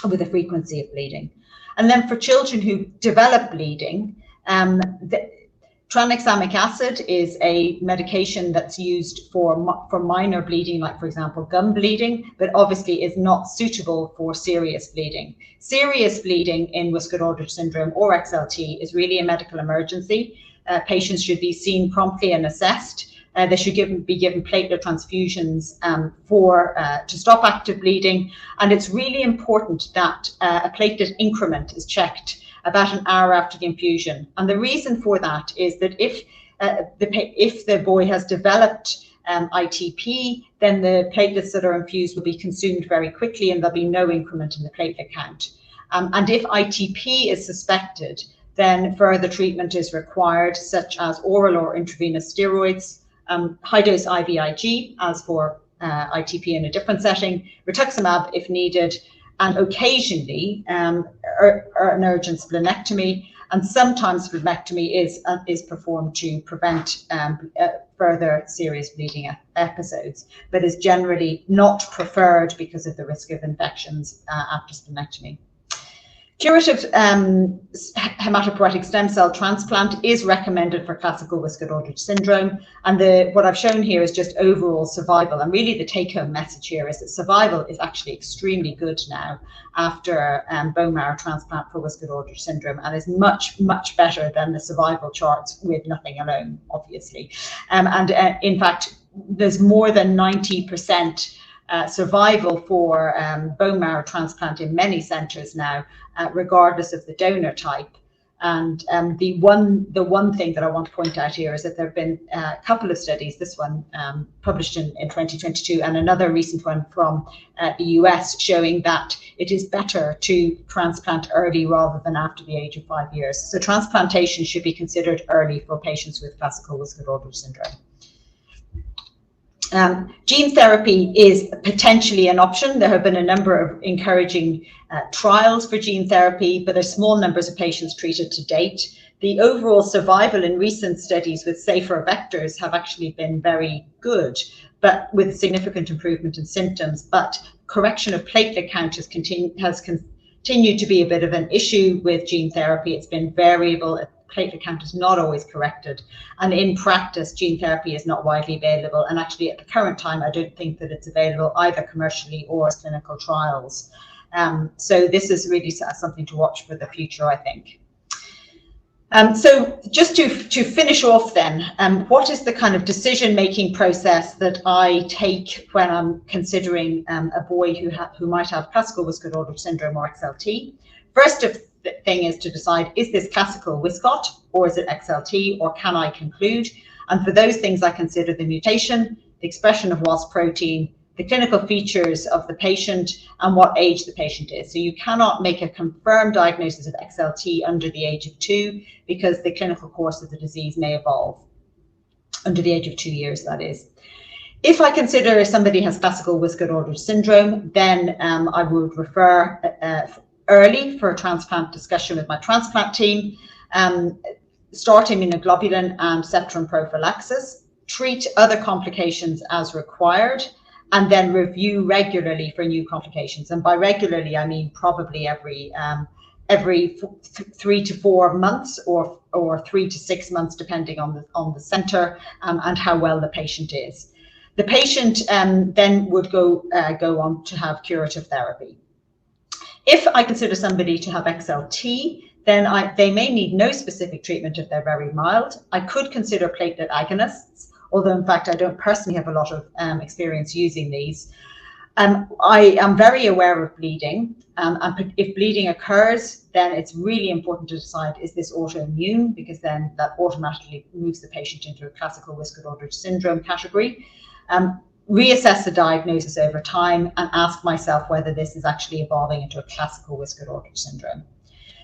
with the frequency of bleeding. And then for children who develop bleeding, tranexamic acid is a medication that's used for minor bleeding, like for example gum bleeding, but obviously is not suitable for serious bleeding. Serious bleeding in Wiskott-Aldrich syndrome or XLT is really a medical emergency. Patients should be seen promptly and assessed. They should be given platelet transfusions to stop active bleeding, and it's really important that a platelet increment is checked about an hour after the infusion. And the reason for that is that if the boy has developed ITP, then the platelets that are infused will be consumed very quickly and there'll be no increment in the platelet count. And if ITP is suspected, then further treatment is required, such as oral or intravenous steroids, high-dose IVIG, as for ITP in a different setting, rituximab if needed, and occasionally an urgent splenectomy, and sometimes splenectomy is performed to prevent further serious bleeding episodes, but is generally not preferred because of the risk of infections after splenectomy. Curative hematopoietic stem cell transplant is recommended for classical Wiskott-Aldrich syndrome, and what I've shown here is just overall survival, and really the take-home message here is that survival is actually extremely good now after bone marrow transplant for Wiskott-Aldrich syndrome, and is much, much better than the survival charts with nothing alone, obviously. In fact, there's more than 90% survival for bone marrow transplant in many centres now, regardless of the donor type. And the one thing that I want to point out here is that there have been a couple of studies, this one published in 2022 and another recent one from the US, showing that it is better to transplant early rather than after the age of 5 years. So transplantation should be considered early for patients with classical Wiskott-Aldrich syndrome. Gene therapy is potentially an option. There have been a number of encouraging trials for gene therapy, but there's small numbers of patients treated to date. The overall survival in recent studies with safer vectors have actually been very good, but with significant improvement in symptoms. But correction of platelet count has continued to be a bit of an issue with gene therapy. It's been variable. Platelet count is not always corrected, and in practice gene therapy is not widely available, and actually at the current time I don't think that it's available either commercially or as clinical trials. So this is really something to watch for the future, I think. So just to finish off then, what is the kind of decision-making process that I take when I'm considering a boy who might have classical Wiskott-Aldrich syndrome or XLT? First thing is to decide, is this classical Wiskott or is it XLT, or can I conclude? And for those things I consider the mutation, the expression of WASP protein, the clinical features of the patient, and what age the patient is. So you cannot make a confirmed diagnosis of XLT under the age of 2 because the clinical course of the disease may evolve under the age of 2 years, that is. If I consider somebody has classical Wiskott-Aldrich syndrome, then I would refer early for a transplant discussion with my transplant team, start immunoglobulin and septrin prophylaxis, treat other complications as required, and then review regularly for new complications. And by regularly, I mean probably every 3 to 4 months or 3 to 6 months, depending on the center and how well the patient is. The patient then would go on to have curative therapy. If I consider somebody to have XLT, then they may need no specific treatment if they're very mild. I could consider platelet agonists, although in fact I don't personally have a lot of experience using these. I am very aware of bleeding, and if bleeding occurs, then it's really important to decide, is this autoimmune, because then that automatically moves the patient into a classical Wiskott-Aldrich syndrome category. Reassess the diagnosis over time and ask myself whether this is actually evolving into a classical Wiskott-Aldrich syndrome.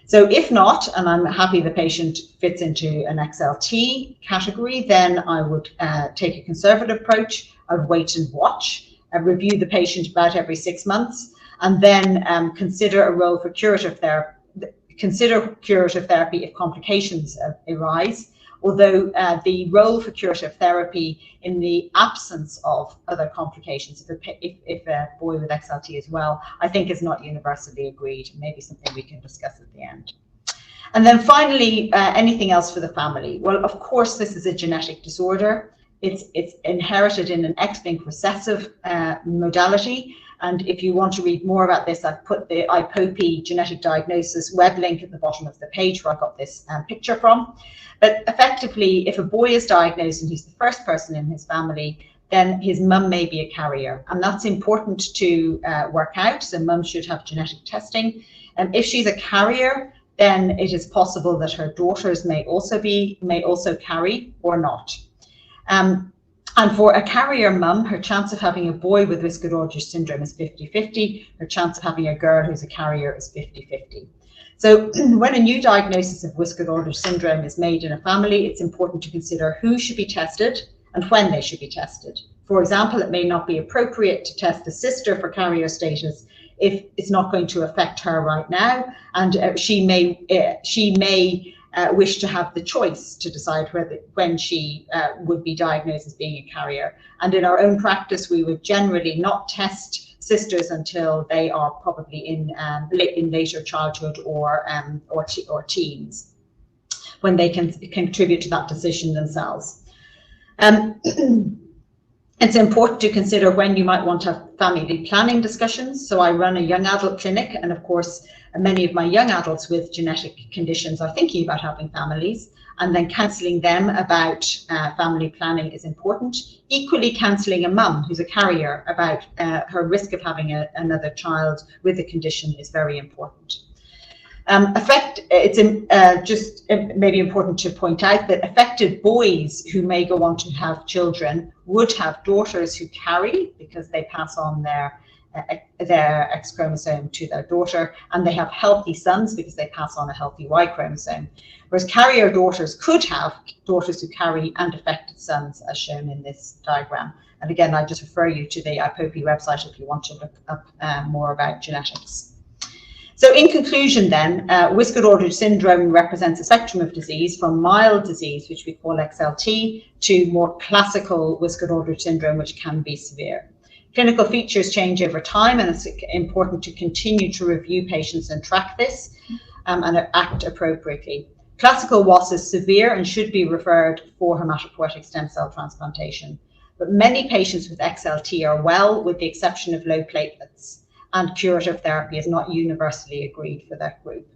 So if not, and I'm happy the patient fits into an XLT category, then I would take a conservative approach. I would wait and watch, review the patient about every 6 months, and then consider a role for curative therapy. Consider curative therapy if complications arise. Although the role for curative therapy in the absence of other complications, if a boy with XLT as well, I think is not universally agreed. Maybe something we can discuss at the end. And then finally, anything else for the family? Well, of course, this is a genetic disorder. It's inherited in an X-linked recessive modality. And if you want to read more about this, I've put the IPOPI genetic diagnosis web link at the bottom of the page where I got this picture from. But effectively, if a boy is diagnosed and he's the first person in his family, then his mum may be a carrier. And that's important to work out. So mum should have genetic testing. And if she's a carrier, then it is possible that her daughters may also carry or not. And for a carrier mum, her chance of having a boy with Wiskott-Aldrich syndrome is 50-50. Her chance of having a girl who's a carrier is 50-50. So when a new diagnosis of Wiskott-Aldrich syndrome is made in a family, it's important to consider who should be tested and when they should be tested. For example, it may not be appropriate to test a sister for carrier status if it's not going to affect her right now, and she may wish to have the choice to decide when she would be diagnosed as being a carrier. And in our own practice, we would generally not test sisters until they are probably in later childhood or teens, when they can contribute to that decision themselves. It's important to consider when you might want to have family planning discussions. So I run a young adult clinic, and of course, many of my young adults with genetic conditions are thinking about having families, and then counselling them about family planning is important. Equally, counselling a mum who's a carrier about her risk of having another child with a condition is very important. Just maybe important to point out that affected boys who may go on to have children would have daughters who carry, because they pass on their X chromosome to their daughter, and they have healthy sons because they pass on a healthy Y chromosome. Whereas carrier daughters could have daughters who carry and affected sons, as shown in this diagram. And again, I just refer you to the IPOPI website if you want to look up more about genetics. So in conclusion then, Wiskott-Aldrich syndrome represents a spectrum of disease from mild disease, which we call XLT, to more classical Wiskott-Aldrich syndrome, which can be severe. Clinical features change over time, and it's important to continue to review patients and track this and act appropriately. Classical WASP is severe and should be referred for hematopoietic stem cell transplantation. But many patients with XLT are well, with the exception of low platelets, and curative therapy is not universally agreed for that group.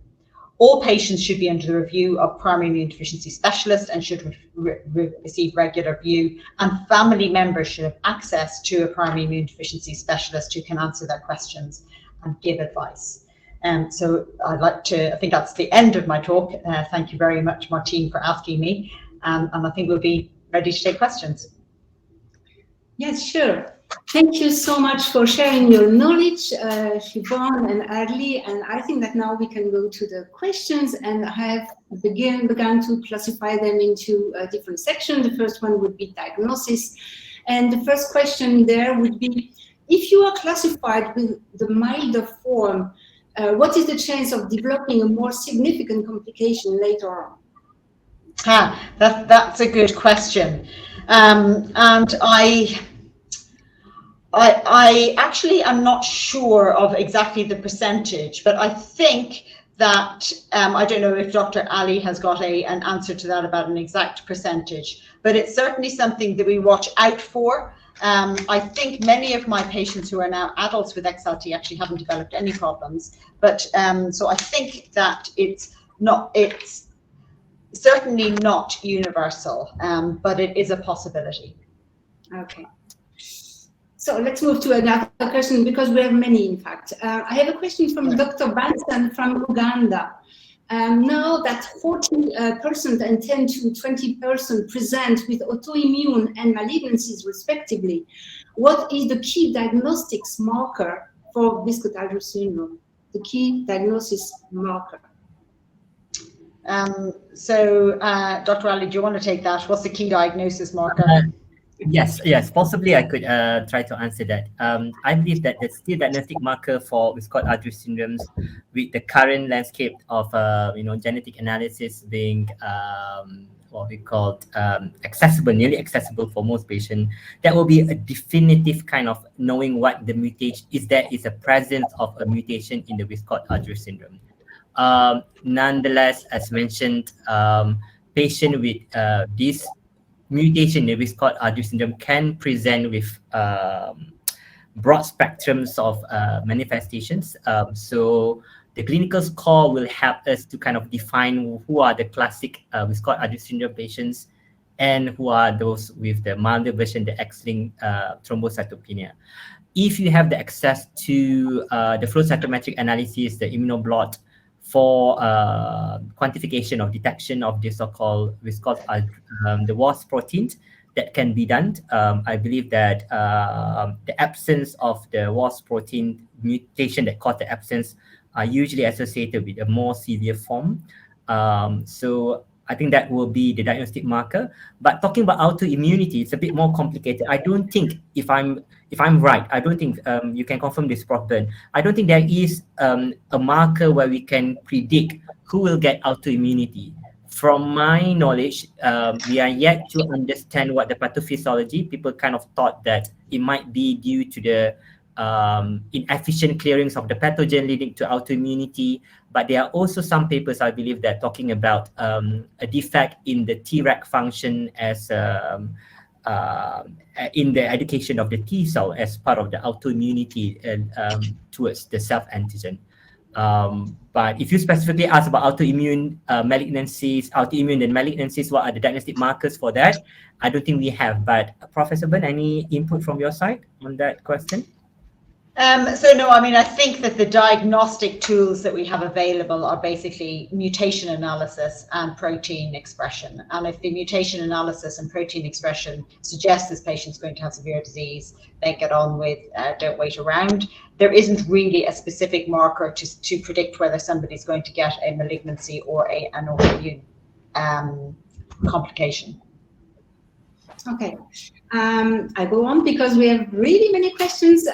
All patients should be under the review of primary immune deficiency specialists and should receive regular review, and family members should have access to a primary immune deficiency specialist who can answer their questions and give advice. So I think that's the end of my talk. Thank you very much, Martine, for asking me, and I think we'll be ready to take questions. Yes, sure. Thank you so much for sharing your knowledge, Siobhan and Adley. And I think that now we can go to the questions, and I have begun to classify them into different sections. The first one would be diagnosis. And the first question there would be, if you are classified with the milder form, what is the chance of developing a more significant complication later on? That's a good question. And I actually am not sure of exactly the percentage, but I think that, I don't know if Dr. Ali has got an answer to that about an exact percentage, but it's certainly something that we watch out for. I think many of my patients who are now adults with XLT actually haven't developed any problems, but so I think that it's certainly not universal, but it is a possibility. Okay. So let's move to another question, because we have many, in fact. I have a question from Dr. Banson from Uganda. Now that 40% and 10 to 20% present with autoimmune and malignancies respectively, what is the key diagnostics marker for Wiskott-Aldrich syndrome? The key diagnosis marker. Dr. Ali, do you want to take that? What's the key diagnosis marker? Yes, possibly I could try to answer that. I believe that the key diagnostic marker for Wiskott-Aldrich syndromes, with the current landscape of genetic analysis being what we call nearly accessible for most patients, that will be a definitive kind of knowing what the mutation is. There is a presence of a mutation in the Wiskott-Aldrich syndrome. Nonetheless, as mentioned, patient with this mutation in Wiskott-Aldrich syndrome can present with broad spectrums of manifestations. So the clinical score will help us to kind of define who are the classic Wiskott-Aldrich syndrome patients and who are those with the milder version, the X-linked thrombocytopenia. If you have the access to the flow cytometric analysis, the immunoblot, for quantification of detection of the so-called the WASP proteins, that can be done. I believe that the absence of the WASP protein mutation that cause the absence are usually associated with a more severe form. So I think that will be the diagnostic marker. But talking about autoimmunity, it's a bit more complicated. I don't think, if I'm right, I don't think you can confirm this, Prof. Ben. I don't think there is a marker where we can predict who will get autoimmunity. From my knowledge, we are yet to understand what the pathophysiology. People kind of thought that it might be due to the inefficient clearings of the pathogen leading to autoimmunity. But there are also some papers, I believe, that talking about a defect in the Treg function as in the education of the T cell as part of the autoimmunity towards the self-antigen. But if you specifically ask about autoimmune malignancies, autoimmune and malignancies, what are the diagnostic markers for that? I don't think we have. But Professor Ben, any input from your side on that question? So no, I mean, I think that the diagnostic tools that we have available are basically mutation analysis and protein expression. And if the mutation analysis and protein expression suggests this patient's going to have severe disease, then get on with, don't wait around. There isn't really a specific marker to predict whether somebody's going to get a malignancy or an autoimmune complication. Okay, I go on because we have really many questions.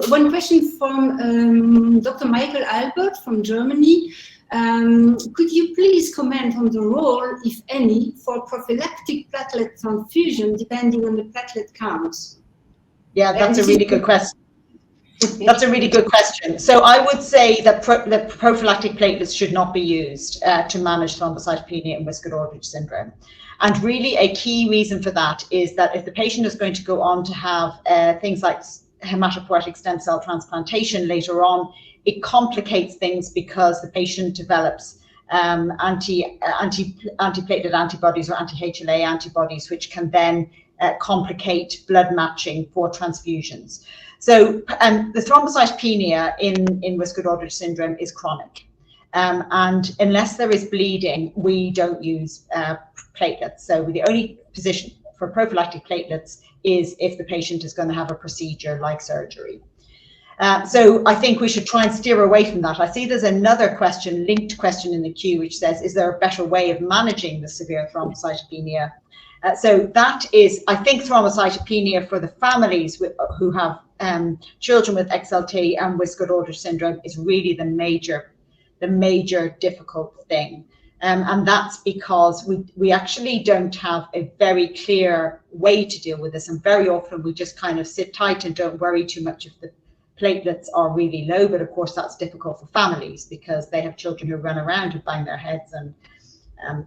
One question from Dr. Michael Albert from Germany. Could you please comment on the role, if any, for prophylactic platelet transfusion depending on the platelet counts? Yeah, that's a really good question. That's a really good question. So I would say that prophylactic platelets should not be used to manage thrombocytopenia and Wiskott-Aldrich syndrome. And really a key reason for that is that if the patient is going to go on to have things like hematopoietic stem cell transplantation later on, it complicates things because the patient develops anti-platelet antibodies or anti-HLA antibodies, which can then complicate blood matching for transfusions. So the thrombocytopenia in Wiskott-Aldrich syndrome is chronic. And unless there is bleeding, we don't use platelets. So the only position for prophylactic platelets is if the patient is going to have a procedure like surgery. So I think we should try and steer away from that. I see there's another question, linked question in the queue, which says, is there a better way of managing the severe thrombocytopenia? So that is, I think, thrombocytopenia for the families who have children with XLT and Wiskott-Aldrich syndrome is really the major difficult thing. And that's because we actually don't have a very clear way to deal with this. And very often we just kind of sit tight and don't worry too much if the platelets are really low. But of course, that's difficult for families because they have children who run around and bang their heads and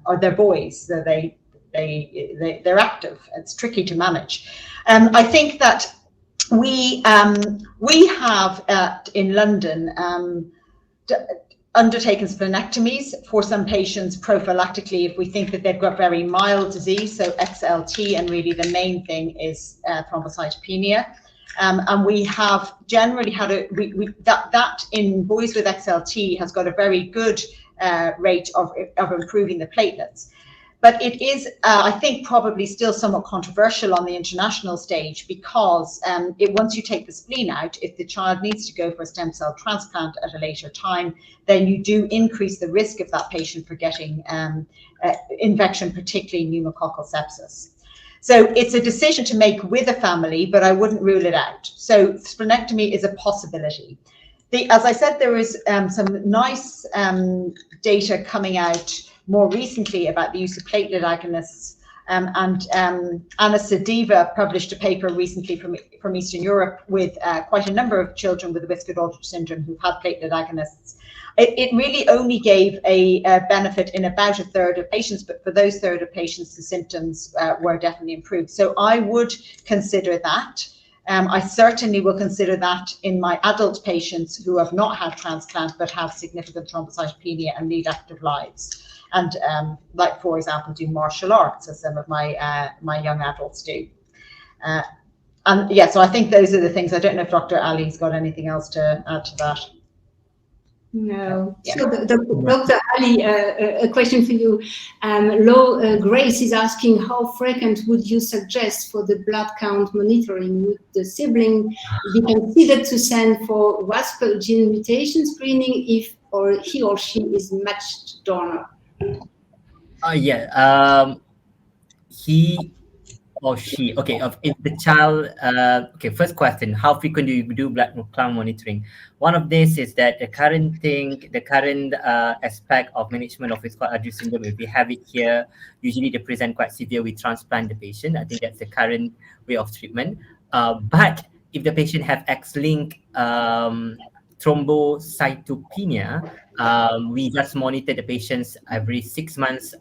or they're boys, so they're active. It's tricky to manage. I think that we have in London undertaken splenectomies for some patients prophylactically if we think that they've got very mild disease, so XLT, and really the main thing is thrombocytopenia. And we have generally had that in boys with XLT has got a very good rate of improving the platelets. But it is, I think, probably still somewhat controversial on the international stage because once you take the spleen out, if the child needs to go for a stem cell transplant at a later time, then you do increase the risk of that patient for getting infection, particularly pneumococcal sepsis. So it's a decision to make with a family, but I wouldn't rule it out. So splenectomy is a possibility. As I said, there is some nice data coming out more recently about the use of platelet agonists, and Anna Sediva published a paper recently from Eastern Europe with quite a number of children with Wiskott-Aldrich syndrome who had platelet agonists. It really only gave a benefit in about a third of patients, but for those third of patients, the symptoms were definitely improved. So I would consider that. I certainly will consider that in my adult patients who have not had transplant but have significant thrombocytopenia and lead active lives. And like, for example, do martial arts, as some of my young adults do. And yeah, so I think those are the things. I don't know if Dr. Ali's got anything else to add to that. No. Yeah. So Dr. Ali, a question for you. Grace is asking, how frequent would you suggest for the blood count monitoring? Would the sibling be considered to send for WASP gene mutation screening if he or she is matched donor? He or she. Okay, if the child. Okay, first question: how frequent do you do blood count monitoring? One of this is that the current aspect of management of Wiskott-Aldrich syndrome. If we have it here, usually they present quite severe. We transplant the patient. I think that's the current way of treatment. But if the patient have X-linked thrombocytopenia, we just monitor the patients every 6 months,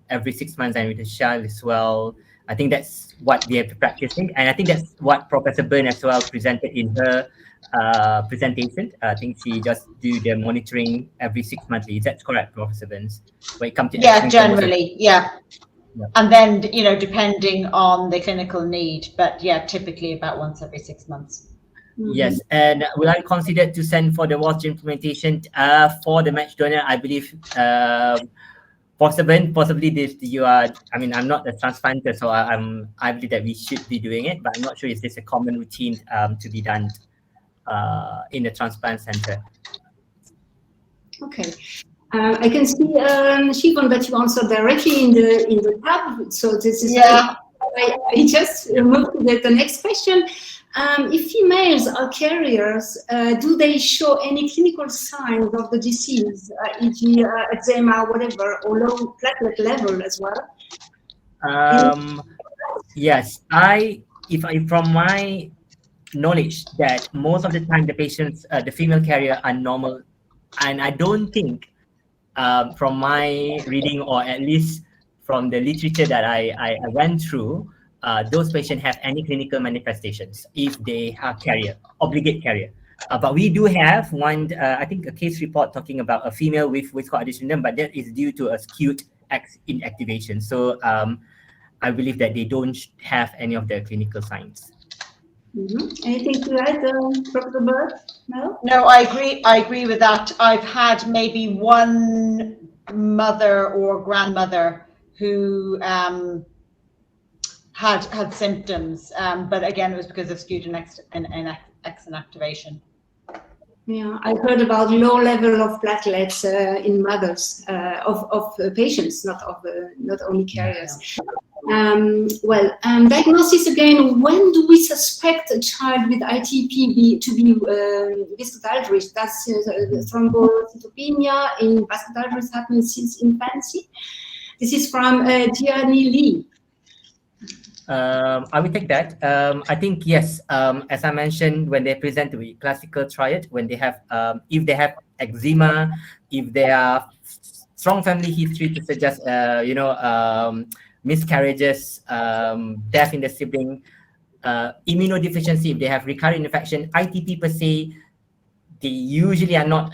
every 6 months, and with the child as well. I think that's what we have to practice, and I think that's what Professor Byrne as well presented in her presentation. I think she just do the monitoring every 6 monthly. Is that correct, Professor Byrne? When it comes to generally, yeah. And then, depending on the clinical need, but yeah, typically about once every 6 months. Yes, and will I consider to send for the WASP implementation for the match donor? I believe possibly this you are. I mean, I'm not a transplanter, so I believe that we should be doing it, but I'm not sure if this is a common routine to be done in the transplant center. Okay. I can see, Siobhan, that you answered directly in the tab. So this is I just moved to the next question. If females are carriers, do they show any clinical signs of the disease, e.g., eczema, whatever, or low platelet level as well? Yes, from my knowledge that most of the time the patients, the female carrier are normal, and I don't think from my reading, or at least from the literature that I went through, those patients have any clinical manifestations if they are obligate carrier. But we do have one, I think, a case report talking about a female with Wiskott-Aldrich syndrome, but that is due to a skewed X inactivation. So I believe that they don't have any of the clinical signs. Anything to add, Dr. Bird? No? No, I agree with that. I've had maybe one mother or grandmother who had symptoms, but again, it was because of skewed X inactivation. Yeah, I heard about low level of platelets in mothers of patients, not only carriers. Diagnosis again. When do we suspect a child with ITP to be Wiskott-Aldrich? That's thrombocytopenia in Wiskott-Aldrich happens since infancy. This is from Gianni Lee. I will take that. I think yes. As I mentioned, when they present to a classical triad, when they have, if they have eczema, if they are strong family history to suggest, miscarriages, death in the sibling, immunodeficiency, if they have recurrent infection, ITP per se, they usually are not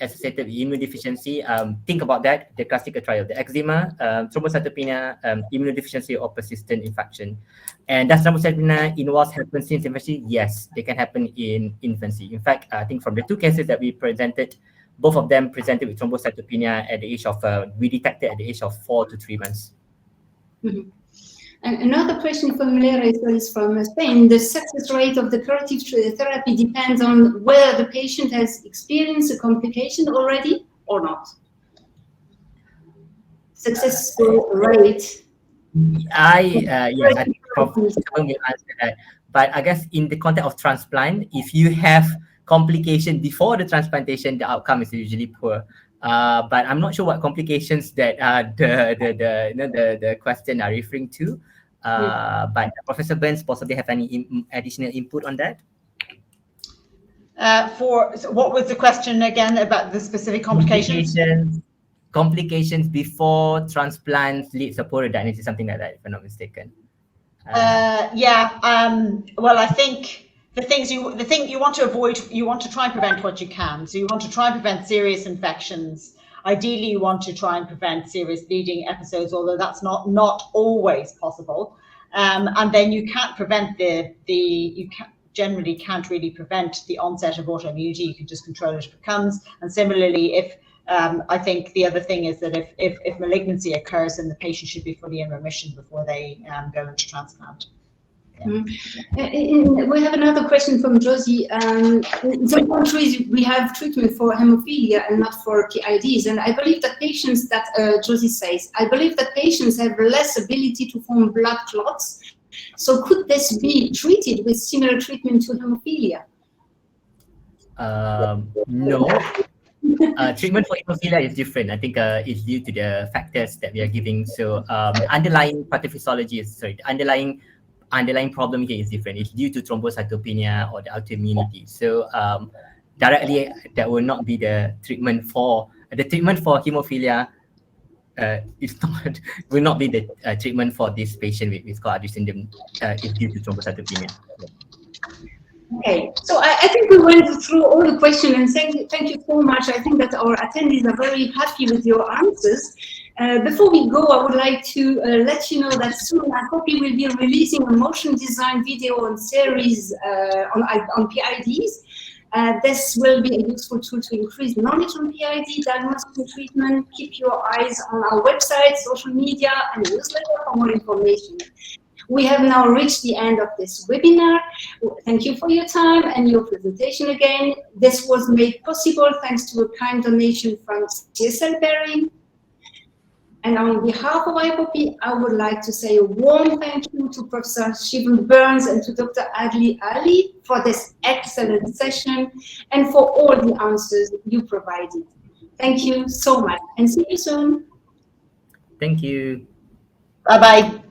associated with immunodeficiency. Think about that, the classical trial, the eczema, thrombocytopenia, immunodeficiency or persistent infection. And does thrombocytopenia in WASP happen since infancy? Yes, they can happen in infancy. In fact, I think from the two cases that we presented, both of them presented with thrombocytopenia at the age of, we detected at the age of 4 to 3 months. Mm-hmm. And another question from Malera is from Spain. The success rate of the curative therapy depends on whether the patient has experienced a complication already or not. Success rate. Yes, I think probably someone will answer that. But I guess in the context of transplant, if you have complication before the transplantation, the outcome is usually poor. But I'm not sure what complications that the question are referring to. But Professor Burns possibly have any additional input on that? So what was the question again about the specific complications? Complications before transplants leads to poor diagnosis, something like that, if I'm not mistaken. Well, I think the thing you want to avoid, you want to try and prevent what you can. So you want to try and prevent serious infections. Ideally, you want to try and prevent serious bleeding episodes, although that's not always possible. And then you can't prevent generally can't really prevent the onset of autoimmunity. You can just control it if it comes. And similarly, if I think the other thing is that if malignancy occurs, then the patient should be fully in remission before they go into transplant. Yeah. We have another question from Josie. In some countries, we have treatment for hemophilia and not for PIDs. And I believe that patients, Josie says, I believe that patients have less ability to form blood clots. So could this be treated with similar treatment to hemophilia? No. Treatment for hemophilia is different. I think it's due to the factors that we are giving. So the underlying pathophysiology is, the underlying problem here is different. It's due to thrombocytopenia or the autoimmunity. So directly, that will not be the treatment for hemophilia. Will not be the treatment for this patient with Wiskott-Aldrich syndrome. It's due to thrombocytopenia. Okay, so I think we went through all the questions, and thank you so much. I think that our attendees are very happy with your answers. Before we go, I would like to let you know that soon IPOPI will be releasing a motion design video and series on PIDs. This will be a useful tool to increase knowledge on PID, diagnostic and treatment. Keep your eyes on our website, social media, and newsletter for more information. We have now reached the end of this webinar. Thank you for your time and your presentation again. This was made possible thanks to a kind donation from CSL Behring. And on behalf of IPOPI, I would like to say a warm thank you to Professor Shivan Burns and to Dr. Adli Ali for this excellent session and for all the answers you provided. Thank you so much and see you soon. Thank you. Bye-bye.